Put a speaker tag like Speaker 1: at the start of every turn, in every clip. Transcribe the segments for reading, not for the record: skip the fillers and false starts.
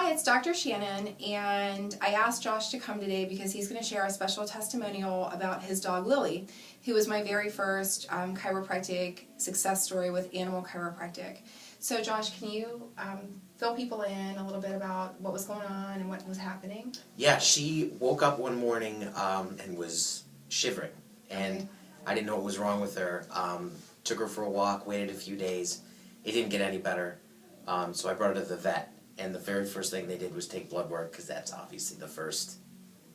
Speaker 1: Hi, it's Dr. Shannon, and I asked Josh to come today because he's going to share a special testimonial about his dog Lily, who was my very first chiropractic success story with animal chiropractic. So Josh, can you fill people in a little bit about what was going on and what was happening?
Speaker 2: Yeah, she woke up one morning and was shivering, and
Speaker 1: Okay.
Speaker 2: I didn't know what was wrong with her. Took her for a walk, waited a few days. It didn't get any better, so I brought her to the vet. And the very first thing they did was take blood work, because that's obviously the first,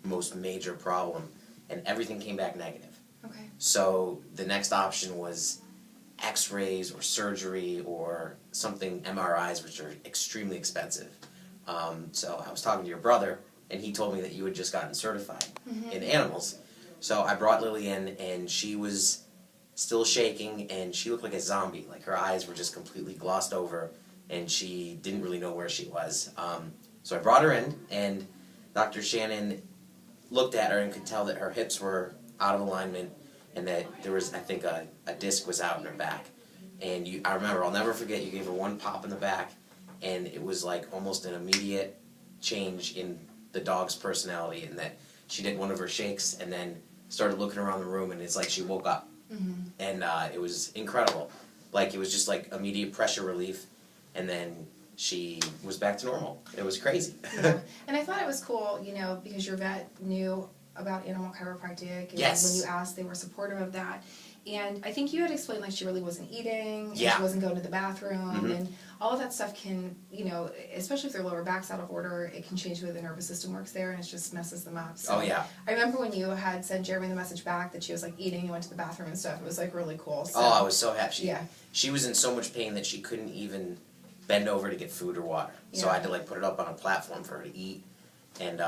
Speaker 2: most major problem. And everything came back negative.
Speaker 1: Okay.
Speaker 2: So the next option was x-rays or surgery or something, MRIs, which are extremely expensive. So I was talking to your brother, and he told me that you had just gotten certified in animals. So I brought Lily in, and she was still shaking, and she looked like a zombie. Like, her eyes were just completely glossed over, and she didn't really know where she was. So I brought her in, and Dr. Shannon looked at her and could tell that her hips were out of alignment, and that there was, I think, a disc was out in her back. And I remember, I'll never forget, you gave her one pop in the back, and it was like almost an immediate change in the dog's personality, in that she did one of her shakes and then started looking around the room, and it's like she woke up. And it was incredible. Like, it was just like immediate pressure relief, and then she was back to normal. It was crazy.
Speaker 1: Yeah. And I thought it was cool, you know, because your vet knew about animal chiropractic, and
Speaker 2: Yes.
Speaker 1: when you asked, they were supportive of that. And I think you had explained, like, she really wasn't eating, and
Speaker 2: Yeah.
Speaker 1: she wasn't going to the bathroom, and all of that stuff can, you know, especially if their lower back's out of order, it can change the way the nervous system works there, and it just messes them up. So
Speaker 2: Oh, yeah.
Speaker 1: I remember when you had sent Jeremy the message back that she was, like, eating and went to the bathroom and stuff. It was, like, really cool. So,
Speaker 2: Oh, I was so happy.
Speaker 1: Yeah.
Speaker 2: She was in so much pain that she couldn't even bend over to get food or water. So I had to, like, put it up on a platform for her to eat. And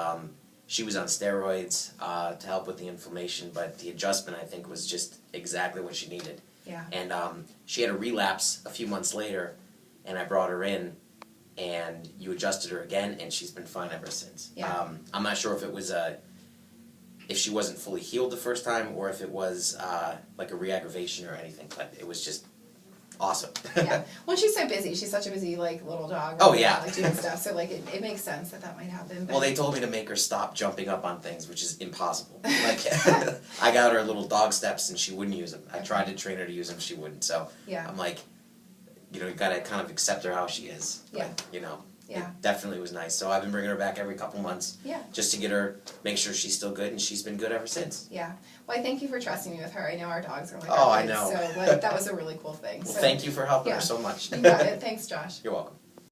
Speaker 2: she was on steroids to help with the inflammation, but the adjustment, I think, was just exactly what she needed.
Speaker 1: Yeah.
Speaker 2: And she had a relapse a few months later, and I brought her in, and you adjusted her again, and she's been fine ever since.
Speaker 1: Yeah.
Speaker 2: I'm not sure if it was if she wasn't fully healed the first time, or if it was like a re-aggravation or anything, but it was just awesome.
Speaker 1: Yeah. Well, she's so busy. She's such a busy, like, little dog.
Speaker 2: Oh,
Speaker 1: right?
Speaker 2: yeah.
Speaker 1: Like, doing stuff. So, like, it makes sense that might happen. But
Speaker 2: Well, they told me to make her stop jumping up on things, which is impossible. Like, I got her little dog steps, and she wouldn't use them. I tried to train her to use them, she wouldn't. So
Speaker 1: Yeah.
Speaker 2: I'm like, you know, you gotta kind of accept her how she is.
Speaker 1: Yeah.
Speaker 2: But, you know,
Speaker 1: Yeah.
Speaker 2: it definitely was nice. So I've been bringing her back every couple months.
Speaker 1: Yeah.
Speaker 2: Just to get her, make sure she's still good, and she's been good ever since.
Speaker 1: Yeah. Well, I thank you for trusting me with her. I know our dogs are like
Speaker 2: Oh,
Speaker 1: our
Speaker 2: I
Speaker 1: kids,
Speaker 2: know.
Speaker 1: So, like, that was a really cool thing.
Speaker 2: Well,
Speaker 1: So,
Speaker 2: thank you for helping
Speaker 1: yeah.
Speaker 2: her so much.
Speaker 1: You got it. Thanks, Josh.
Speaker 2: You're welcome.